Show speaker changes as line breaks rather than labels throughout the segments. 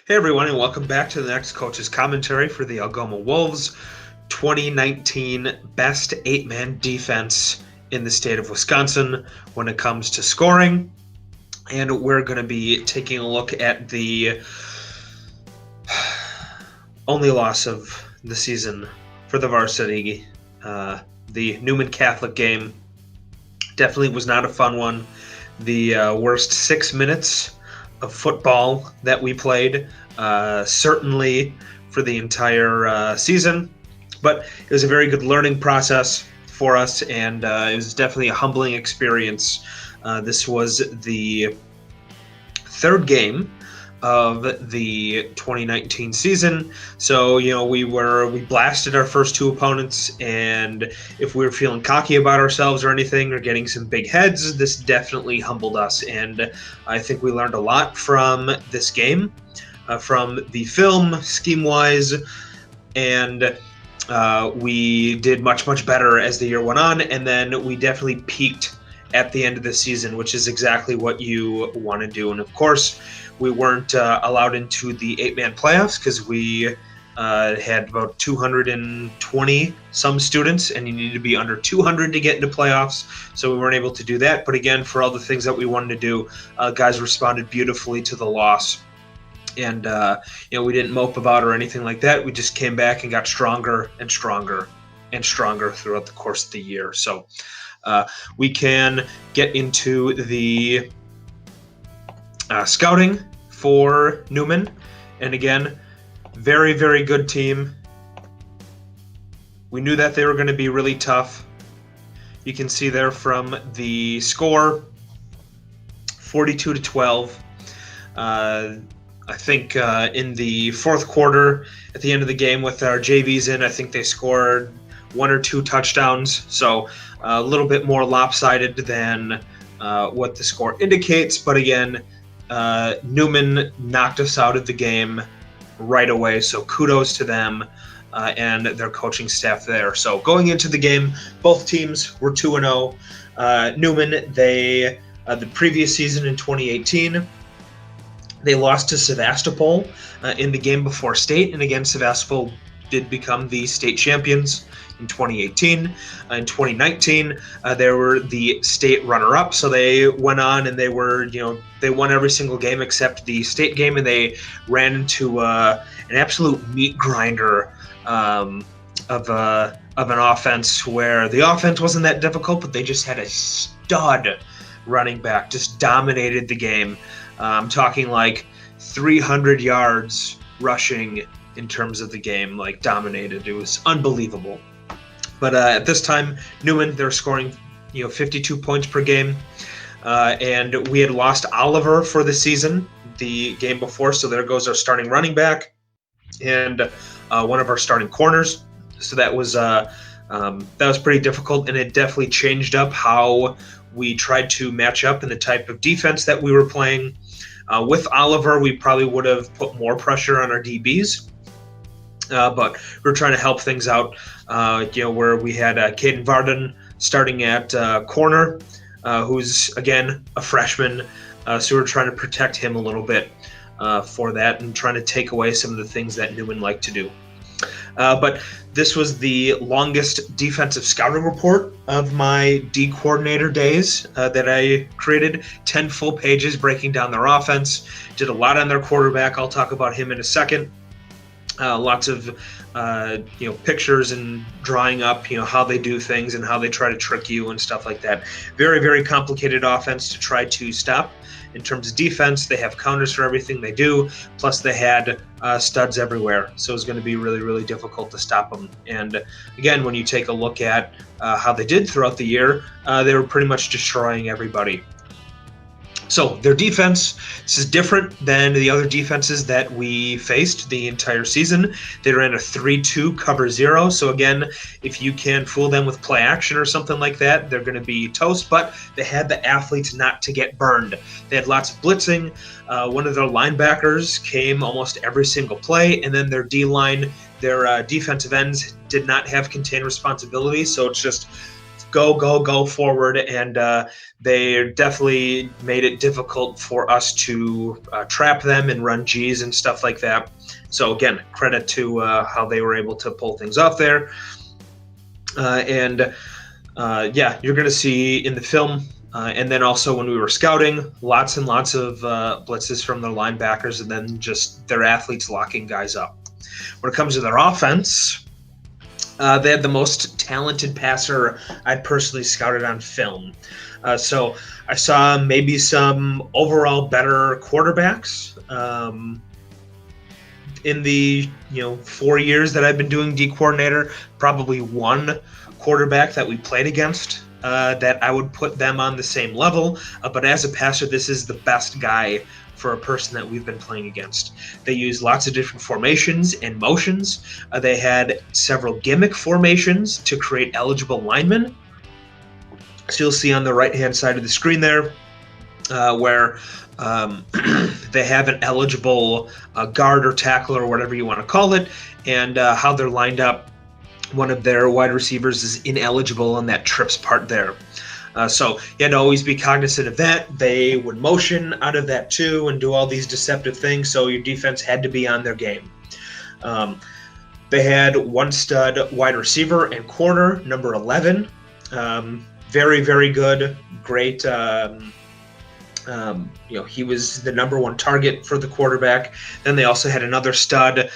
Hey everyone, and welcome back to the next coach's commentary for the Algoma Wolves 2019 best eight-man defense in the state of Wisconsin when it comes to scoring. And we're going to be taking a look at the only loss of the season for the varsity, the Newman Catholic game. Definitely was not a fun one. The worst 6 minutes of football that we played, certainly for the entire season. But it was a very good learning process for us, and it was definitely a humbling experience. This was the third game of the 2019 season. So, we blasted our first two opponents, and if we were feeling cocky about ourselves or anything or getting some big heads, this definitely humbled us. And I think we learned a lot from this game, from the film, scheme-wise, and we did much better as the year went on, and then we definitely peaked at the end of the season, which is exactly what you want to do. And of course, we weren't allowed into the 8-man playoffs because we had about 220 some students, and you needed to be under 200 to get into playoffs, so we weren't able to do that. But again, for all the things that we wanted to do, guys responded beautifully to the loss. And we didn't mope about or anything like that. We just came back and got stronger and stronger and stronger throughout the course of the year. So we can get into the scouting for Newman. And again, very good team. We knew that they were going to be really tough. You can see there from the score, 42-12. I think in the fourth quarter, at the end of the game with our JVs in, I think they scored one or two touchdowns. So a little bit more lopsided than what the score indicates. But again, Newman knocked us out of the game right away. So kudos to them and their coaching staff there. So going into the game, both teams were 2-0. Newman, the previous season in 2018, they lost to Sevastopol in the game before state, and again, Sevastopol did become the state champions in 2018. In 2019, they were the state runner-up, so they went on and they won every single game except the state game, and they ran into an absolute meat grinder of an offense where the offense wasn't that difficult, but they just had a stud running back, just dominated the game. I'm talking like 300 yards rushing in terms of the game, like dominated. It was unbelievable. But at this time, Newman, they're scoring 52 points per game. And we had lost Oliver for the season, the game before. So there goes our starting running back and one of our starting corners. So that was pretty difficult, and it definitely changed up how we tried to match up in the type of defense that we were playing. With Oliver, we probably would have put more pressure on our DBs, but we're trying to help things out, where we had Caden Varden starting at corner, who's, again, a freshman, so we're trying to protect him a little bit for that and trying to take away some of the things that Newman liked to do. But this was the longest defensive scouting report of my D coordinator days that I created. 10 full pages breaking down their offense. Did a lot on their quarterback. I'll talk about him in a second. Lots of pictures and drawing up how they do things and how they try to trick you and stuff like that. Very complicated offense to try to stop. In terms of defense, they have counters for everything they do, plus they had studs everywhere, so it was going to be really difficult to stop them. And again, when you take a look at how they did throughout the year, they were pretty much destroying everybody. So their defense, this is different than the other defenses that we faced the entire season. They ran a 3-2 cover 0. So again, if you can fool them with play action or something like that, they're going to be toast. But they had the athletes not to get burned. They had lots of blitzing. One of their linebackers came almost every single play. And then their D-line, their defensive ends did not have contained responsibility. So it's just go forward, and they definitely made it difficult for us to trap them and run Gs and stuff like that. So again, credit to how they were able to pull things off there. Yeah, you're going to see in the film, and then also when we were scouting, lots and lots of blitzes from their linebackers, and then just their athletes locking guys up. When it comes to their offense, they had the most talented passer I'd personally scouted on film. So I saw maybe some overall better quarterbacks. In the 4 years that I've been doing D coordinator, probably one quarterback that we played against that I would put them on the same level. But as a passer, this is the best guy for a person that we've been playing against. They use lots of different formations and motions. They had several gimmick formations to create eligible linemen. So you'll see on the right-hand side of the screen there where they have an eligible guard or tackle or whatever you want to call it, and how they're lined up. One of their wide receivers is ineligible on that trips part there. So you had to always be cognizant of that. They would motion out of that too and do all these deceptive things, so your defense had to be on their game. They had one stud wide receiver and corner, number 11. Very, very good. Great. He was the number one target for the quarterback. Then they also had another stud,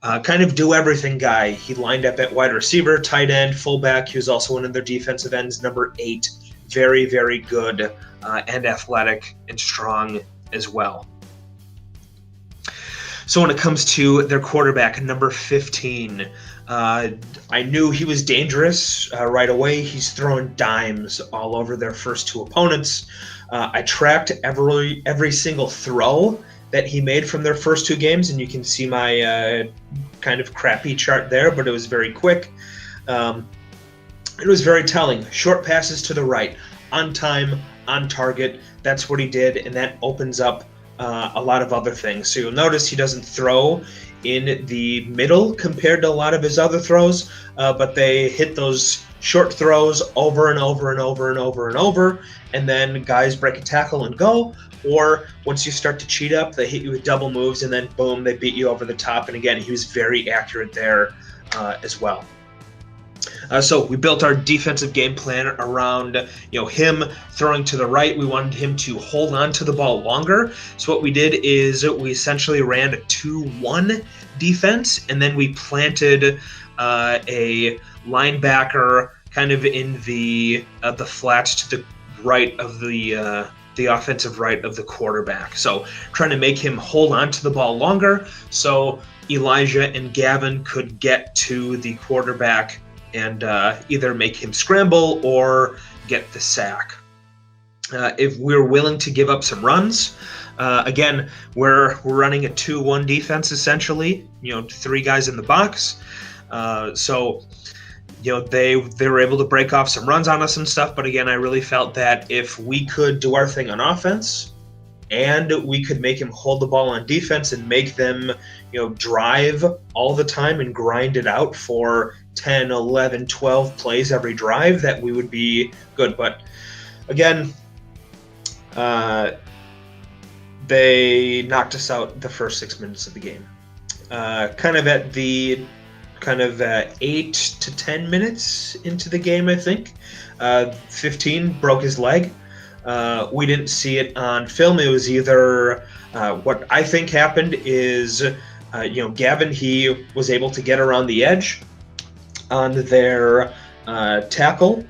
kind of do-everything guy. He lined up at wide receiver, tight end, fullback. He was also one of their defensive ends, number 8. Very, very good and athletic and strong as well. So when it comes to their quarterback, number 15, I knew he was dangerous right away. He's throwing dimes all over their first two opponents. I tracked every single throw that he made from their first two games, and you can see my kind of crappy chart there, but it was very quick. It was very telling. Short passes to the right, on time, on target. That's what he did, and that opens up a lot of other things. So you'll notice he doesn't throw in the middle compared to a lot of his other throws, but they hit those short throws over and over and over and over and over, and then guys break a tackle and go. Or once you start to cheat up, they hit you with double moves, and then boom, they beat you over the top. And again, he was very accurate there as well. So we built our defensive game plan around him throwing to the right. We wanted him to hold on to the ball longer. So what we did is we essentially ran a 2-1 defense, and then we planted a linebacker kind of in the flats to the right of the offensive right of the quarterback. So trying to make him hold on to the ball longer so Elijah and Gavin could get to the quarterback and either make him scramble or get the sack. If we're willing to give up some runs, again, we're running a 2-1 defense essentially. 3 guys in the box. So they were able to break off some runs on us and stuff. But again, I really felt that if we could do our thing on offense, and we could make him hold the ball on defense and make them, drive all the time and grind it out for 10, 11, 12 plays every drive, that we would be good. But again, they knocked us out the first 6 minutes of the game. Kind of at 8 to 10 minutes into the game, I think. 15 broke his leg. We didn't see it on film. It was either what I think happened is, Gavin, he was able to get around the edge on their tackle,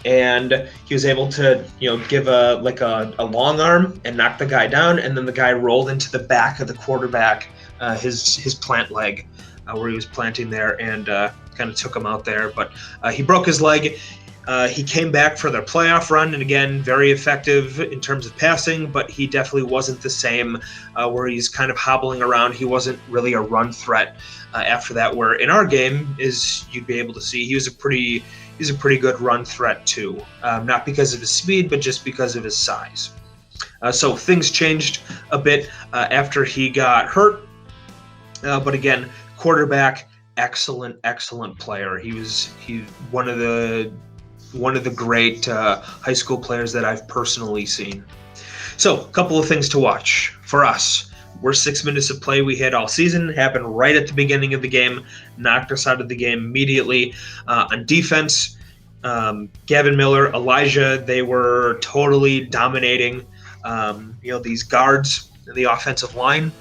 and he was able to, give a long arm and knock the guy down, and then the guy rolled into the back of the quarterback, his plant leg, where he was planting there, and kind of took him out there. But he broke his leg. He came back for their playoff run, and again, very effective in terms of passing, but he definitely wasn't the same where he's kind of hobbling around. He wasn't really a run threat after that, where in our game, is you'd be able to see he's a pretty good run threat too, not because of his speed, but just because of his size. So things changed a bit after he got hurt, but again, quarterback, excellent player. He one of the one of the great high school players that I've personally seen. So, a couple of things to watch for us. Worst 6 minutes of play we had all season happened right at the beginning of the game, knocked us out of the game immediately. On defense, Gavin Miller, Elijah, they were totally dominating. These guards, the offensive line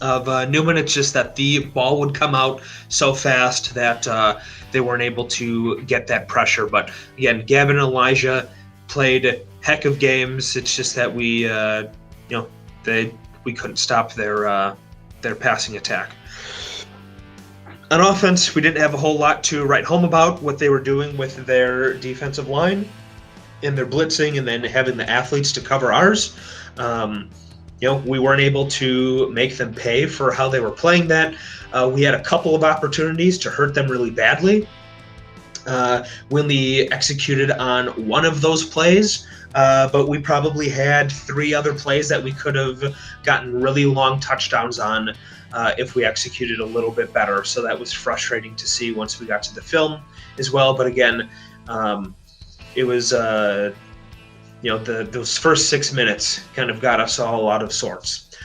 of Newman. It's just that the ball would come out so fast that they weren't able to get that pressure. But again, Gavin and Elijah played heck of games. It's just that we couldn't stop their passing attack. On offense, we didn't have a whole lot to write home about what they were doing with their defensive line and their blitzing, and then having the athletes to cover ours. We weren't able to make them pay for how they were playing that. We had a couple of opportunities to hurt them really badly. Winley executed on one of those plays, but we probably had 3 other plays that we could have gotten really long touchdowns on if we executed a little bit better. So that was frustrating to see once we got to the film as well. But again, it was those first 6 minutes kind of got us all out of sorts.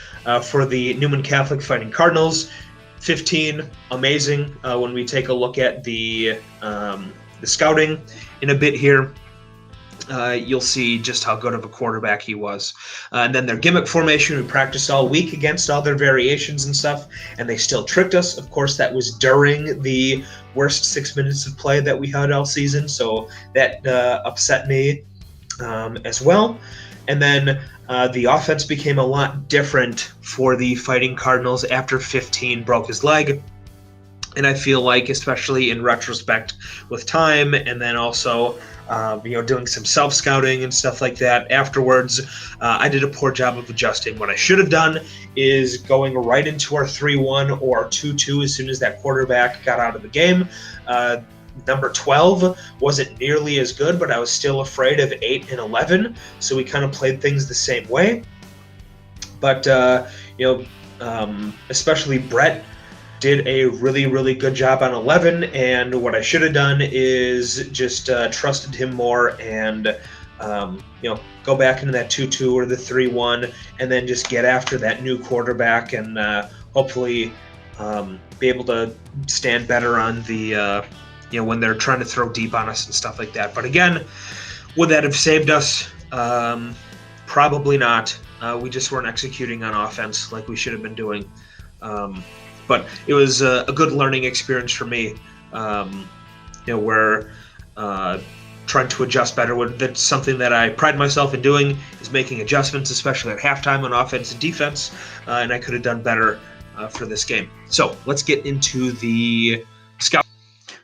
For the Newman Catholic Fighting Cardinals, 15, amazing. When we take a look at the scouting in a bit here, you'll see just how good of a quarterback he was. And then their gimmick formation, we practiced all week against all their variations and stuff, and they still tricked us. Of course, that was during the worst 6 minutes of play that we had all season, so that upset me as well. And then the offense became a lot different for the Fighting Cardinals after 15 broke his leg. And I feel like, especially in retrospect with time, and then also doing some self-scouting and stuff like that afterwards, I did a poor job of adjusting. What I should have done is going right into our 3-1 or 2-2 as soon as that quarterback got out of the game. Number 12 wasn't nearly as good, but I was still afraid of 8 and 11, so we kind of played things the same way. But, especially Brett did a really, really good job on 11, and what I should have done is just trusted him more and, go back into that 2-2 or the 3-1, and then just get after that new quarterback and hopefully be able to stand better on the when they're trying to throw deep on us and stuff like that. But again, would that have saved us? Probably not. We just weren't executing on offense like we should have been doing. But it was a good learning experience for me, where trying to adjust better. That's something that I pride myself in doing, is making adjustments, especially at halftime on offense and defense, and I could have done better for this game. So let's get into the scout.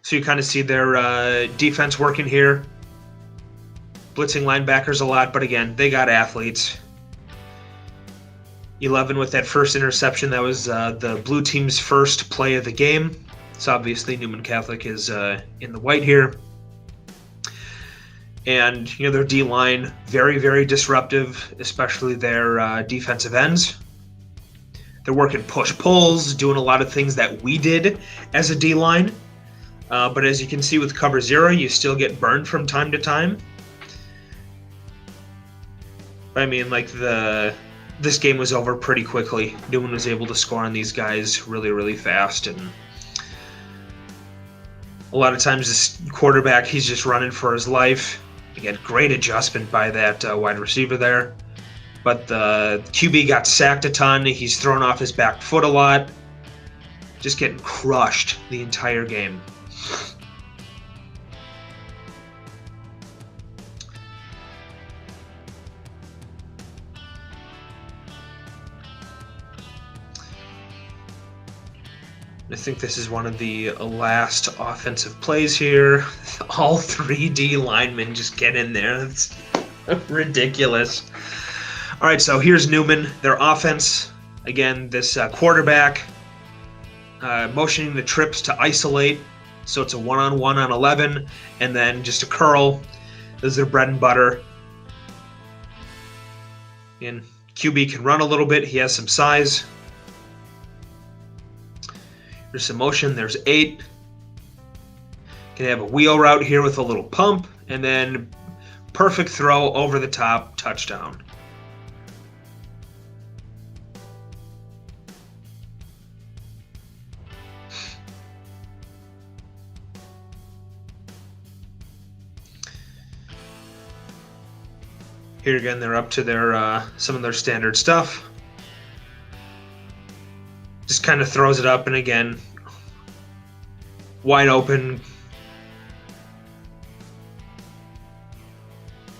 So you kind of see their defense working here. Blitzing linebackers a lot, but again, they got athletes. 11 with that first interception. That was the blue team's first play of the game. So obviously Newman Catholic is in the white here. And, their D-line, very, very disruptive, especially their defensive ends. They're working push-pulls, doing a lot of things that we did as a D-line. But as you can see with cover 0, you still get burned from time to time. I mean, this game was over pretty quickly. Newman was able to score on these guys really, really fast. And a lot of times this quarterback, he's just running for his life. Again, great adjustment by that wide receiver there. But the QB got sacked a ton. He's thrown off his back foot a lot. Just getting crushed the entire game. I think this is one of the last offensive plays here. All 3D linemen just get in there. That's ridiculous. All right, so here's Newman, their offense. Again, this quarterback motioning the trips to isolate. So it's a one-on-one on 11, and then just a curl. This is their bread and butter. And QB can run a little bit. He has some size. There's some motion. There's 8. Can have a wheel route here with a little pump. and then perfect throw over the top, touchdown. Here again, they're up to their some of their standard stuff. Just kind of throws it up, and again, wide open.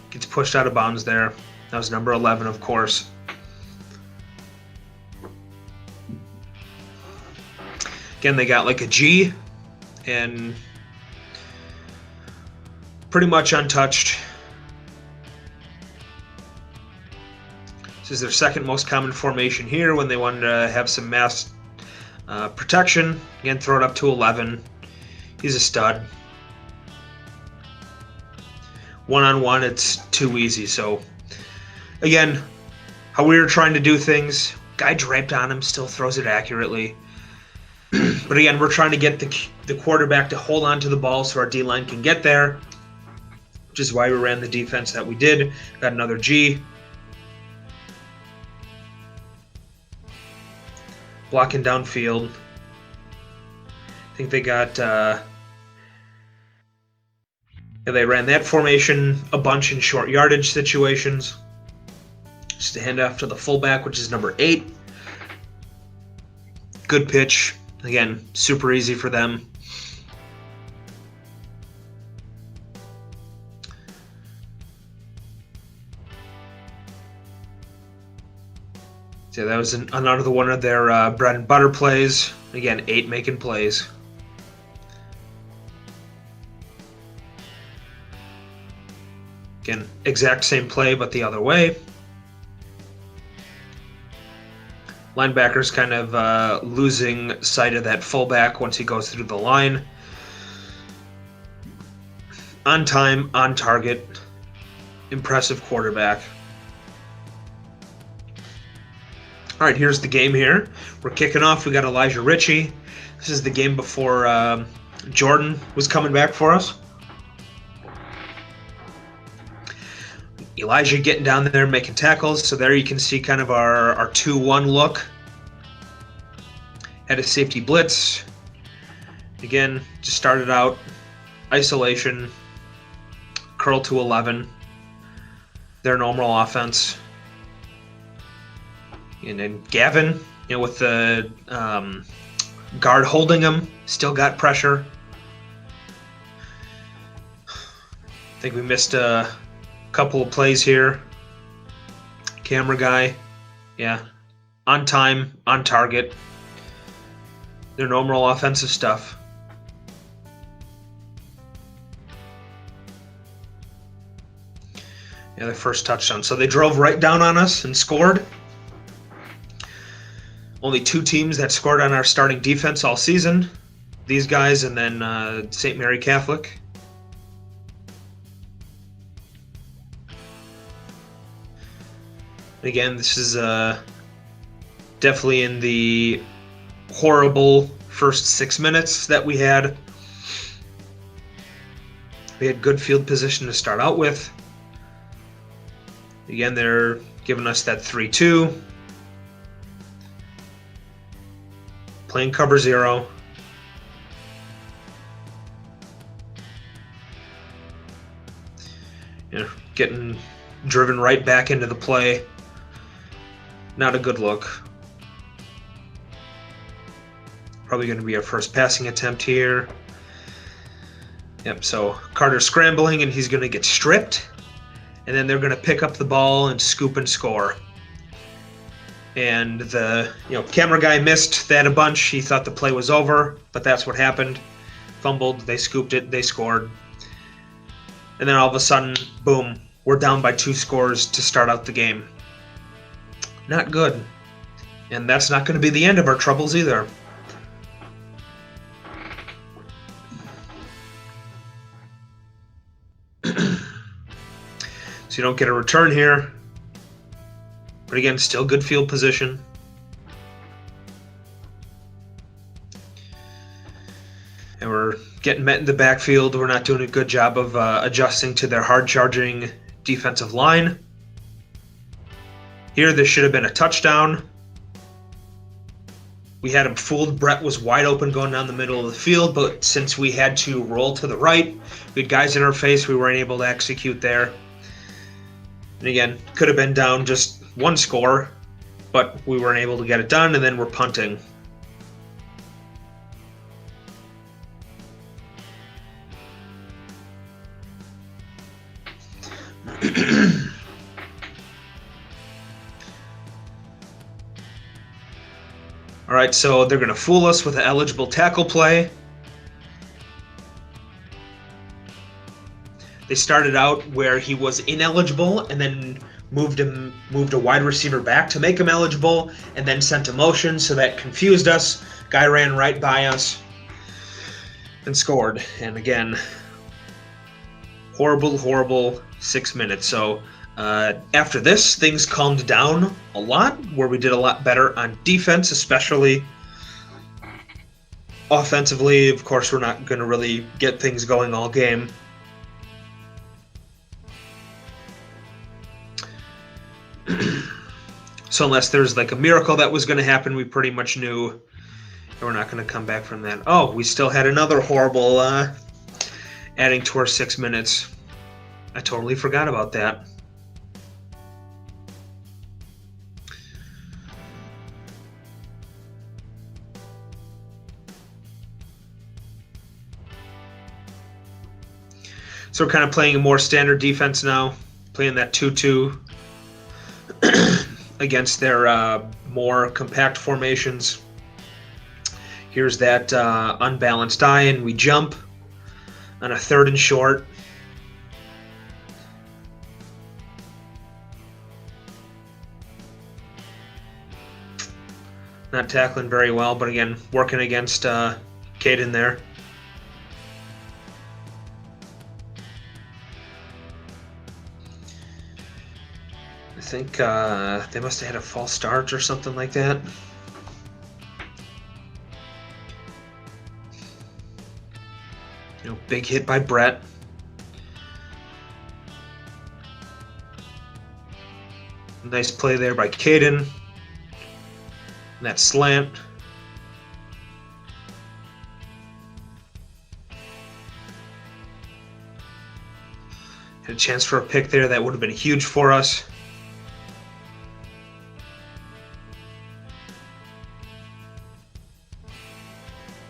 Gets pushed out of bounds there. That was number 11, of course. Again, they got like a G, and pretty much untouched. This is their second most common formation here when they wanted to have some mass protection. Again, throw it up to 11. He's a stud. One-on-one, it's too easy. So, again, how we were trying to do things, guy draped on him, still throws it accurately. But again, we're trying to get the quarterback to hold on to the ball so our D-line can get there, which is why we ran the defense that we did. Got another G. Blocking downfield. I think they got... they ran that formation a bunch in short yardage situations. Just a handoff to the fullback, which is number 8. Good pitch. Again, super easy for them. So that was another one of their bread and butter plays. Again, 8 making plays. Again, exact same play, but the other way. Linebacker's kind of losing sight of that fullback once he goes through the line. On time, on target. Impressive quarterback. All right, here's the game here. We're kicking off. We got Elijah Ritchie. This is the game before Jordan was coming back for us. Elijah getting down there making tackles. So there you can see kind of our 2-1 look. Had a safety blitz. Again, just started out isolation. Curl to 11. Their normal offense. And then Gavin, with the guard holding him, still got pressure. I think we missed a couple of plays here. Camera guy, yeah, on time, on target. Their normal offensive stuff. Yeah, their first touchdown. So they drove right down on us and scored. Only 2 teams that scored on our starting defense all season. These guys and then St. Mary Catholic. Again, this is definitely in the horrible first 6 minutes that we had. We had good field position to start out with. Again, they're giving us that 3-2. Playing cover 0. Getting driven right back into the play. Not a good look. Probably going to be our first passing attempt here. Yep, so Carter's scrambling and he's going to get stripped. And then they're going to pick up the ball and scoop and score. And the camera guy missed that a bunch. He thought the play was over, but that's what happened. Fumbled, they scooped it, they scored. And then all of a sudden, boom, we're down by 2 scores to start out the game. Not good. And that's not going to be the end of our troubles either. So you don't get a return here. But again, still good field position. And we're getting met in the backfield. We're not doing a good job of adjusting to their hard-charging defensive line. Here, this should have been a touchdown. We had him fooled. Brett was wide open going down the middle of the field, but since we had to roll to the right, we had guys in our face, we weren't able to execute there. And again, could have been down just one score, but we weren't able to get it done, and then we're punting. All right, so they're going to fool us with an eligible tackle play. They started out where he was ineligible and then moved a wide receiver back to make him eligible and then sent a motion, so that confused us. Guy ran right by us and scored. And again, horrible 6 minutes. So after this, things calmed down a lot, where we did a lot better on defense, especially offensively. Of course, we're not going to really get things going all game. So unless there's like a miracle that was going to happen, we pretty much knew we're not going to come back from that. Oh, we still had another horrible adding to our 6 minutes. I totally forgot about that. So we're kind of playing a more standard defense now, playing that 2-2 against their more compact formations. Here's that unbalanced eye, and we jump on a 3rd and short. Not tackling very well, but again, working against Caden there. I think they must have had a false start or something like that. Big hit by Brett. Nice play there by Caden. And that slant. Had a chance for a pick there that would have been huge for us.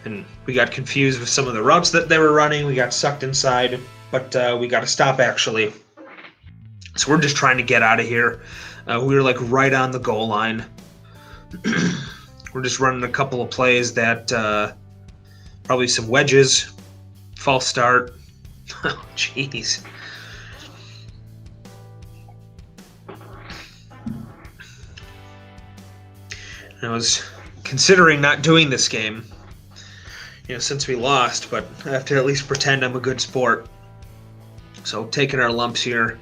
And we got confused with some of the routes that they were running. We got sucked inside, but we got to stop actually. So we're just trying to get out of here. We were like right on the goal line. We're just running a couple of plays that probably some wedges, false start. Oh, jeez. I was considering not doing this game, since we lost, but I have to at least pretend I'm a good sport. So taking our lumps here.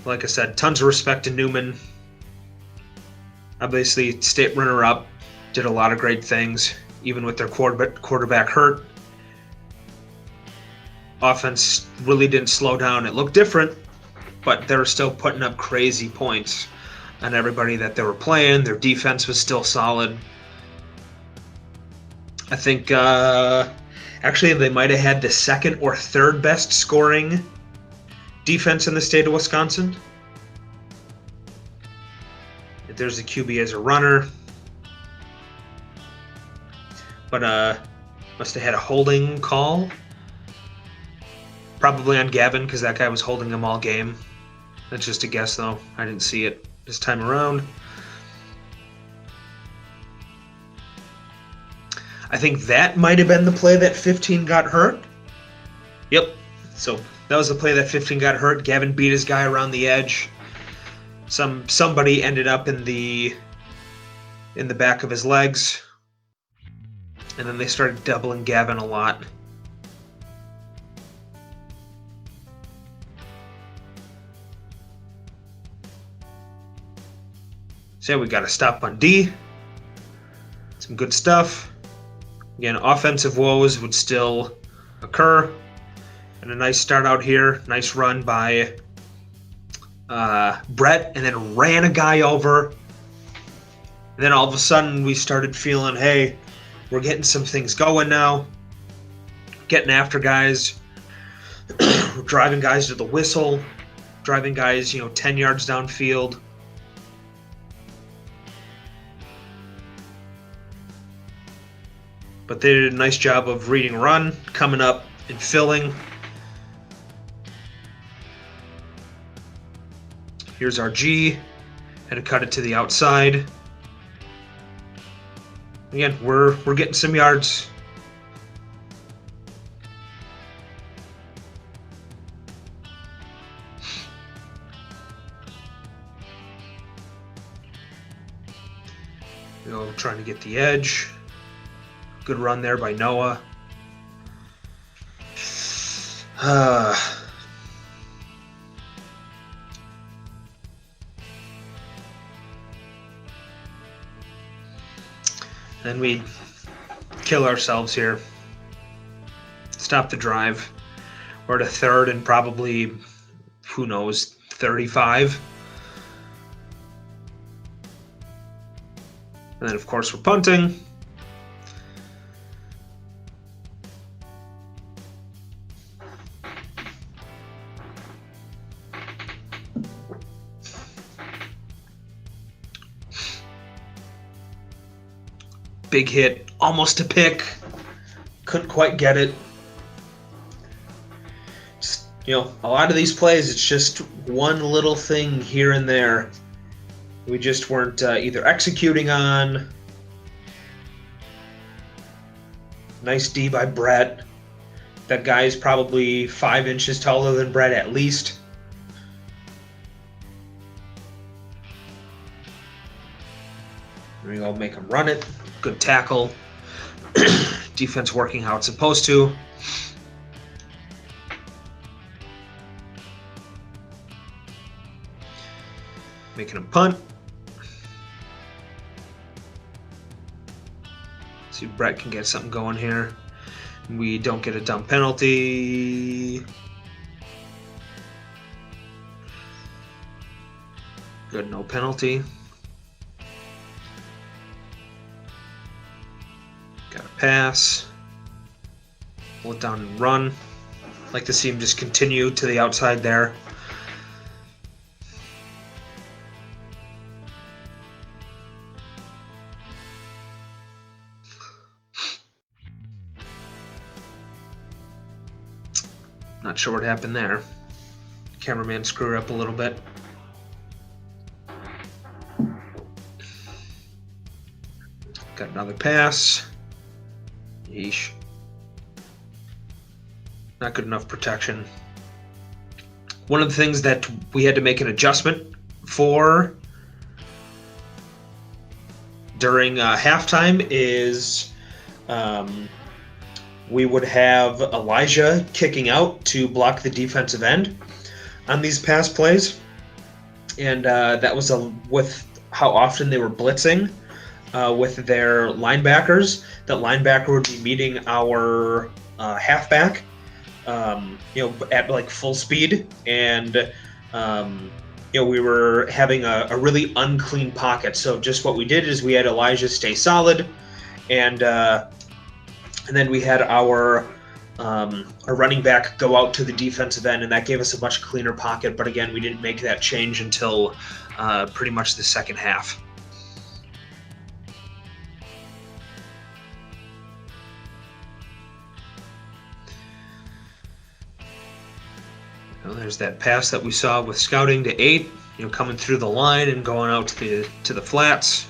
Like I said, tons of respect to Newman. Obviously, state runner-up, did a lot of great things, even with their quarterback hurt. Offense really didn't slow down. It looked different, but they were still putting up crazy points on everybody that they were playing. Their defense was still solid. I think actually they might have had the 2nd or 3rd best scoring defense in the state of Wisconsin. If there's a QB as a runner. But must have had a holding call. Probably on Gavin, because that guy was holding him all game. That's just a guess, though. I didn't see it this time around. I think that might have been the play that 15 got hurt. Yep. So that was the play that 15 got hurt. Gavin beat his guy around the edge. Somebody ended up in the back of his legs. And then they started doubling Gavin a lot. So we got a stop on D. Some good stuff. Again, offensive woes would still occur. And a nice start out here. Nice run by Brett, and then ran a guy over. And then all of a sudden we started feeling, hey, we're getting some things going now. Getting after guys. Driving guys to the whistle. Driving guys, 10 yards downfield. But they did a nice job of reading run, coming up and filling. Here's our G. Had to cut it to the outside. Again, we're getting some yards. Trying to get the edge. Good run there by Noah. Then we kill ourselves here. Stop the drive. We're at a third and probably, who knows, 35. And then, of course, we're punting. Big hit, almost a pick. Couldn't quite get it. Just, a lot of these plays, it's just one little thing here and there we just weren't either executing on. Nice D by Brett. That guy is probably 5 inches taller than Brett at least. There we go, make him run it. Good tackle. Defense working how it's supposed to. Making him punt. See if Brett can get something going here. We don't get a dumb penalty. Good, no penalty. Got a pass. Pull it down and run. Like to see him just continue to the outside there. Not sure what happened there. Cameraman screwed up a little bit. Got another pass. Yeesh. Not good enough protection. One of the things that we had to make an adjustment for during halftime is we would have Elijah kicking out to block the defensive end on these pass plays. And that was with how often they were blitzing with their linebackers. That linebacker would be meeting our halfback, at like full speed. And, we were having a really unclean pocket. So just what we did is we had Elijah stay solid, and then we had our running back go out to the defensive end, and that gave us a much cleaner pocket. But again, we didn't make that change until pretty much the second half. Well, there's that pass that we saw with scouting to 8, coming through the line and going out to the flats.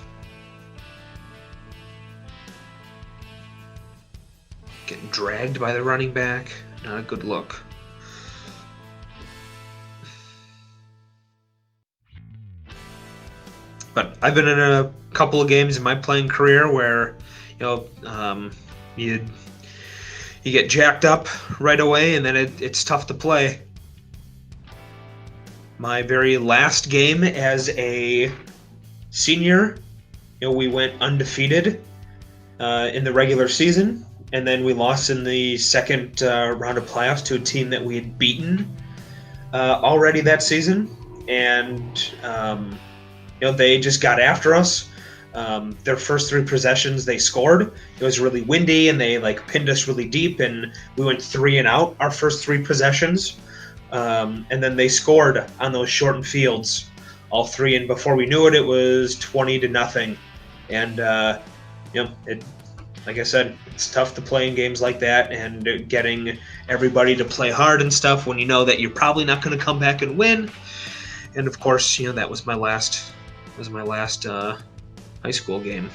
Getting dragged by the running back. Not a good look. But I've been in a couple of games in my playing career where, you get jacked up right away, and then it's tough to play. My very last game as a senior, we went undefeated. in the regular season, and then we lost in the second round of playoffs to a team that we had beaten already that season, and they just got after us. Their first 3 possessions, they scored. It was really windy, and they pinned us really deep, and we went 3 and out our first 3 possessions. And then they scored on those shortened fields, all 3, and before we knew it, it was 20-0. And like I said, it's tough to play in games like that, and getting everybody to play hard and stuff when you know that you're probably not going to come back and win. And of course, that was my last high school game.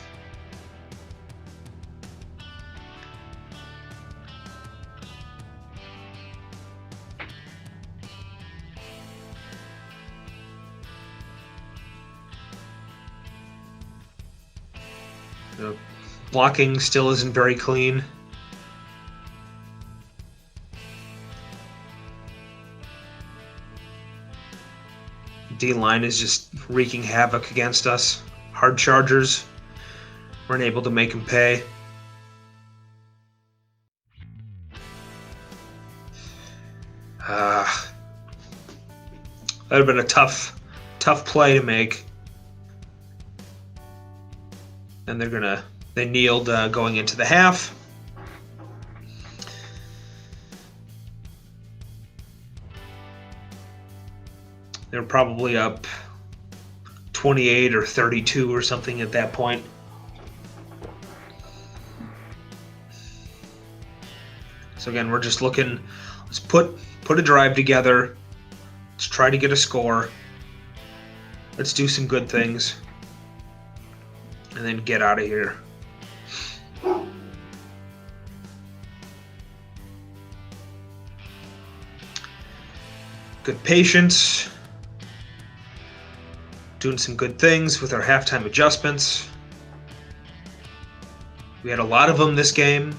The blocking still isn't very clean. D-line is just wreaking havoc against us. Hard chargers. Weren't able to make them pay. That would have been a tough play to make. And they kneeled going into the half. They were probably up 28 or 32 or something at that point. So again, we're just looking, let's put a drive together. Let's try to get a score. Let's do some good things. And then get out of here. Good patience. Doing some good things with our halftime adjustments. We had a lot of them this game.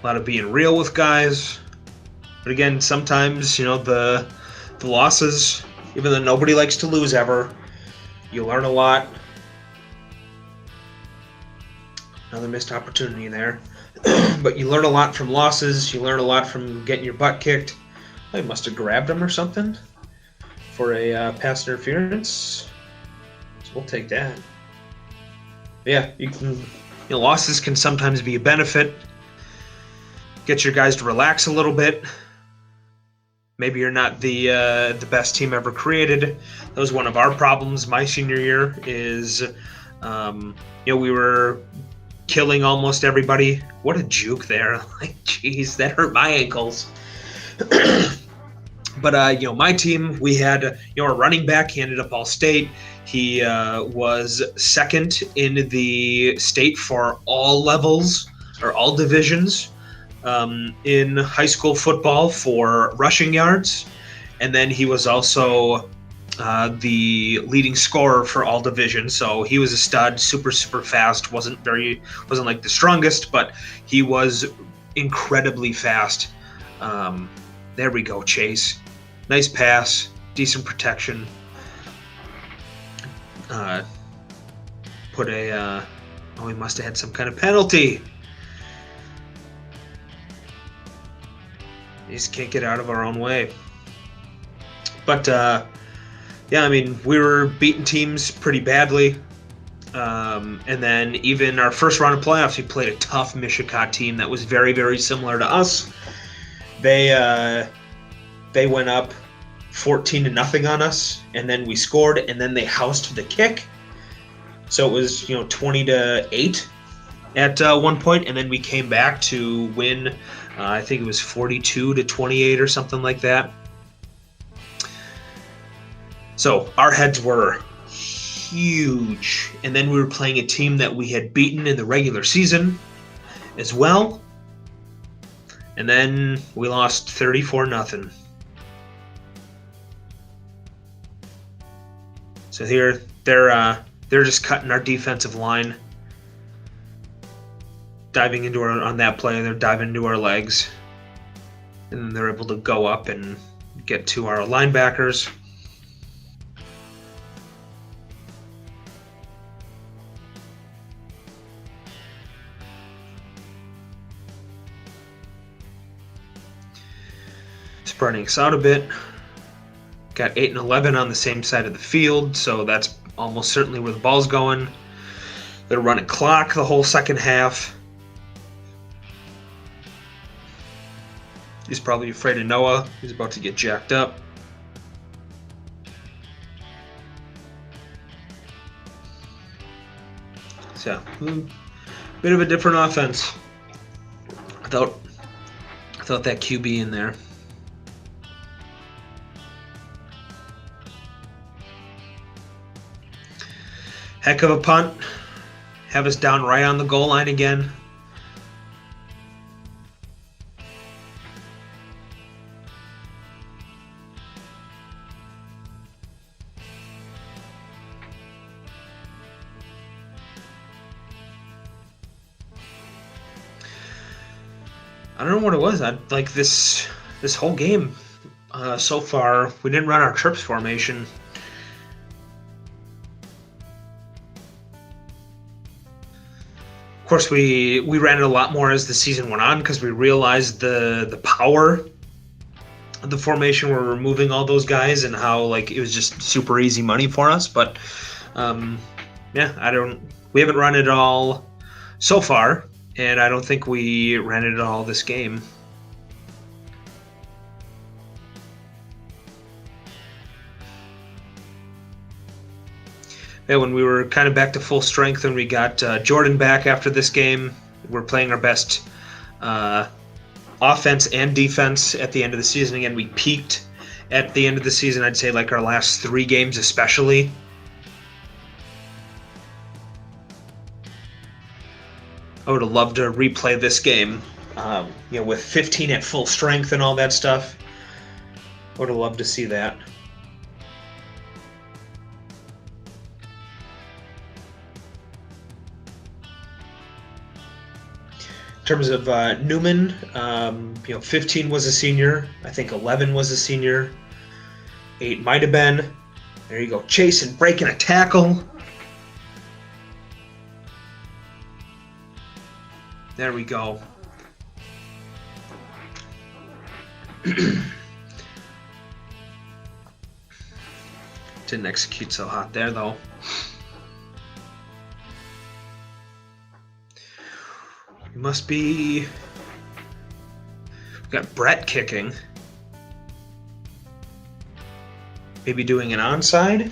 A lot of being real with guys. But again, sometimes, the losses, even though nobody likes to lose ever, you learn a lot. Another missed opportunity there. But you learn a lot from losses. You learn a lot from getting your butt kicked. I must have grabbed him or something for a pass interference. So we'll take that. Yeah, losses can sometimes be a benefit. Get your guys to relax a little bit. Maybe you're not the best team ever created. That was one of our problems my senior year. Is we were killing almost everybody. What a juke there! Jeez, that hurt my ankles. But my team, we had our running back. He ended up all state. He was second in the state for all levels or all divisions. In high school football for rushing yards, and then he was also the leading scorer for all divisions. So he was a stud, super fast. wasn't like the strongest, but he was incredibly fast. There we go, Chase. Nice pass, decent protection. He must have had some kind of penalty. We just can't get out of our own way. But, we were beating teams pretty badly. And then even our first round of playoffs, we played a tough Michigan team that was very, very similar to us. They went up 14-0 on us, and then we scored, and then they housed the kick. So it was, 20-8 at one point, and then we came back to win. I think it was 42-28 or something like that. So our heads were huge. And then we were playing a team that we had beaten in the regular season as well. And then we lost 34-0. So here they're just cutting our defensive line. Diving into on that play, they're diving into our legs. And then they're able to go up and get to our linebackers. spreading us out a bit. Got 8 and 11 on the same side of the field, so that's almost certainly where the ball's going. They're running clock the whole second half. He's probably afraid of Noah. He's about to get jacked up. So, bit of a different offense without that QB in there. Heck of a punt. Have us down right on the goal line again. I don't know what it was. Like this whole game so far, we didn't run our trips formation. Of course, we ran it a lot more as the season went on because we realized the power of the formation. We're removing all those guys and how like it was just super easy money for us. But yeah, we haven't run it all so far, and I don't think we ran it all this game. Yeah, when we were kind of back to full strength and we got Jordan back after this game, we're playing our best offense and defense at the end of the season. Again, we peaked at the end of the season, I'd say like our last 3 games especially. I would have loved to replay this game, with 15 at full strength and all that stuff. I would have loved to see that. In terms of Newman, 15 was a senior. I think 11 was a senior. 8 might have been. There you go, chasing, breaking a tackle. There we go. Didn't execute so hot there, though. Must be... We've got Brett kicking. Maybe doing an onside?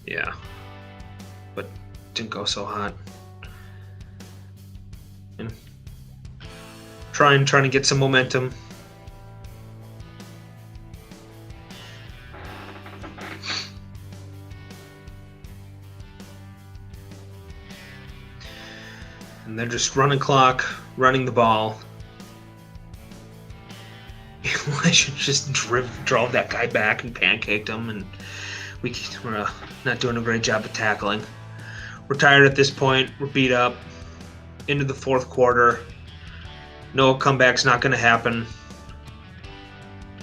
Yeah. But didn't go so hot. And trying to get some momentum. And they're just running clock, running the ball. Elijah just drove that guy back and pancaked him, and we're not doing a great job of tackling. We're tired at this point. We're beat up. Into the fourth quarter. No comeback's not going to happen.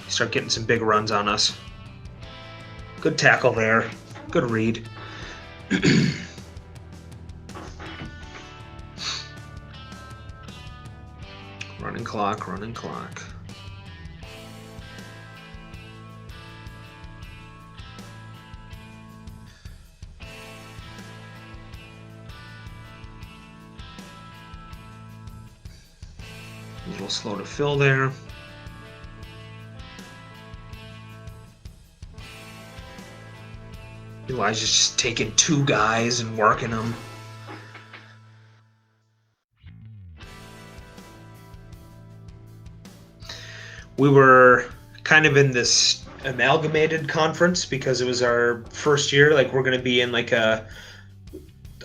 Start getting some big runs on us. Good tackle there. Good read. Running clock, running clock. A little slow to fill there. Elijah's just taking 2 guys and working them. We were kind of in this amalgamated conference because it was our first year. Like, we're going to be in like I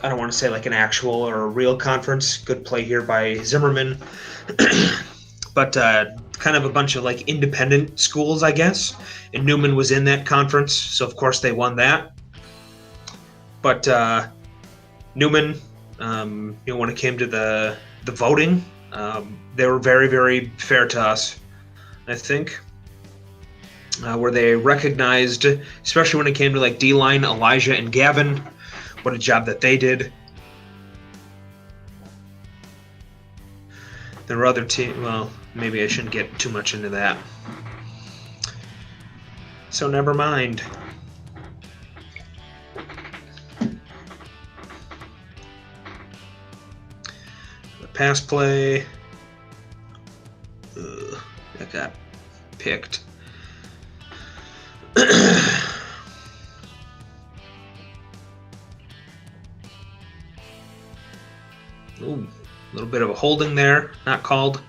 don't want to say like an actual or a real conference. Good play here by Zimmerman. But kind of a bunch of like independent schools, I guess. And Newman was in that conference, so of course they won that. But Newman, when it came to the voting, they were very, very fair to us, I think. Where they recognized, especially when it came to like D-line, Elijah and Gavin, what a job that they did. There were other teams. Well, maybe I shouldn't get too much into that. So never mind. The pass play. That got picked. Ooh, a little bit of a holding there, not called.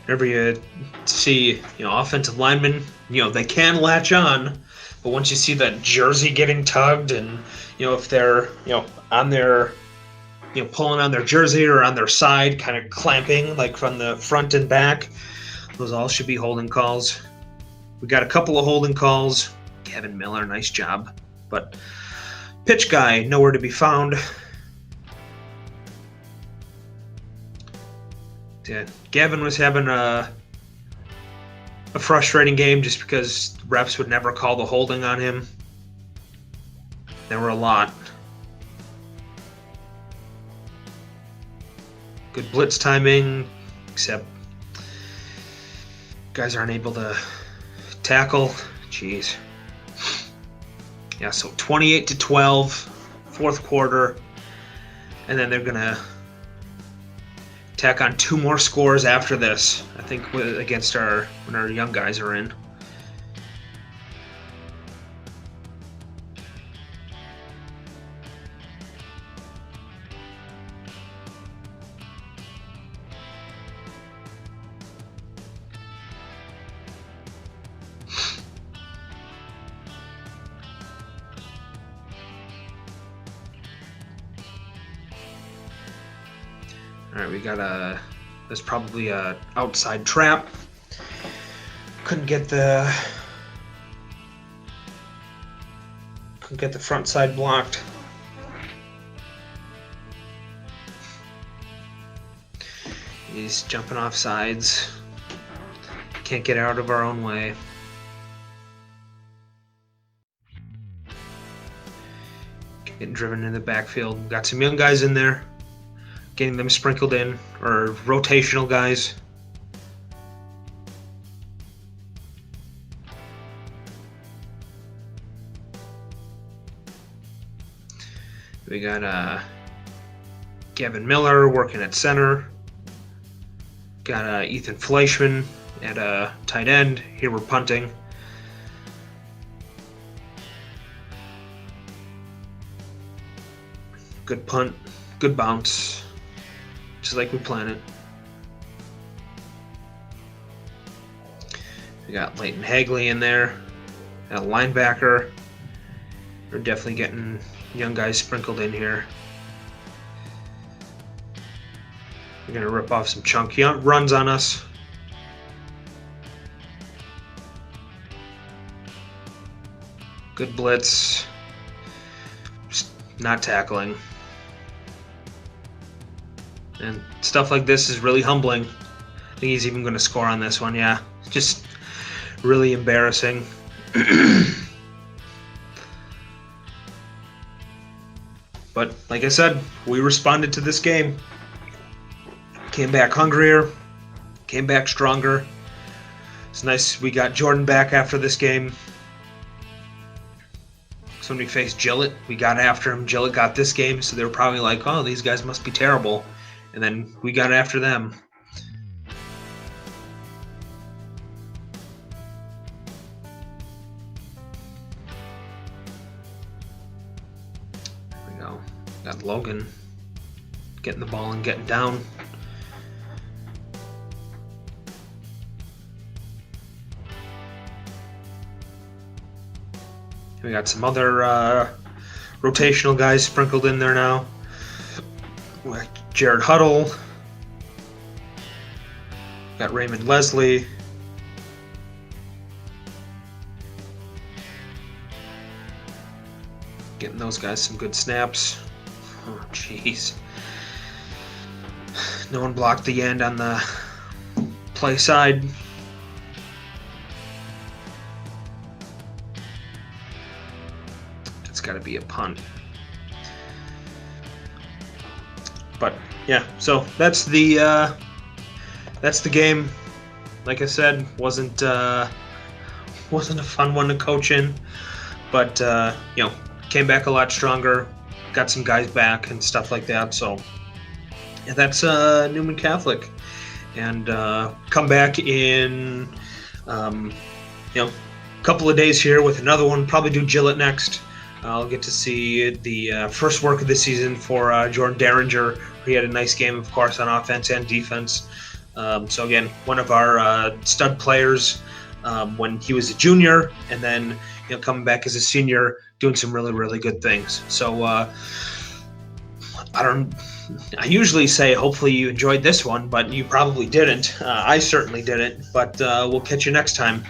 Whenever you see, offensive linemen, they can latch on, but once you see that jersey getting tugged, and if they're, on their, pulling on their jersey or on their side, kind of clamping like from the front and back, those all should be holding calls. We got a couple of holding calls. Kevin Miller, nice job, but pitch guy nowhere to be found. Yeah, Gavin was having a frustrating game just because refs would never call the holding on him. There were a lot. Good blitz timing, except guys aren't able to tackle. Jeez. Yeah, so 28-12, fourth quarter, and then they're gonna tack on 2 more scores after this. I think against when our young guys are in. All right, we got there's probably a outside trap. Couldn't get the front side blocked. He's jumping off sides. Can't get out of our own way. Getting driven in the backfield. Got some young guys in there. Getting them sprinkled in, or rotational guys. We got Gavin Miller working at center. Got Ethan Fleischman at tight end. Here we're punting. Good punt, good bounce. Just like we planned it. We got Leighton Hagley in there, a linebacker. We're definitely getting young guys sprinkled in here. We're gonna rip off some chunky runs on us. Good blitz. Just not tackling. And stuff like this is really humbling. I think he's even going to score on this one, yeah. Just really embarrassing. But like I said, we responded to this game. Came back hungrier, came back stronger. It's nice we got Jordan back after this game. So when we faced Gillett, we got after him. Gillett got this game, so they were probably like, oh, these guys must be terrible. And then we got after them. There we go. Got Logan getting the ball and getting down. We got some other rotational guys sprinkled in there now. Like Jared Huddle. Got Raymond Leslie. Getting those guys some good snaps. Oh, jeez. No one blocked the end on the play side. got to be a pun. But yeah, so that's the game. Like I said, wasn't a fun one to coach in, but came back a lot stronger, got some guys back and stuff like that. So yeah, that's Newman Catholic, and come back in a couple of days here with another one. Probably do Gillett next. I'll get to see the first work of the season for Jordan Derringer. He had a nice game, of course, on offense and defense. So again, one of our stud players when he was a junior, and then coming back as a senior, doing some really, really good things. So I usually say hopefully you enjoyed this one, but you probably didn't. I certainly didn't. But we'll catch you next time.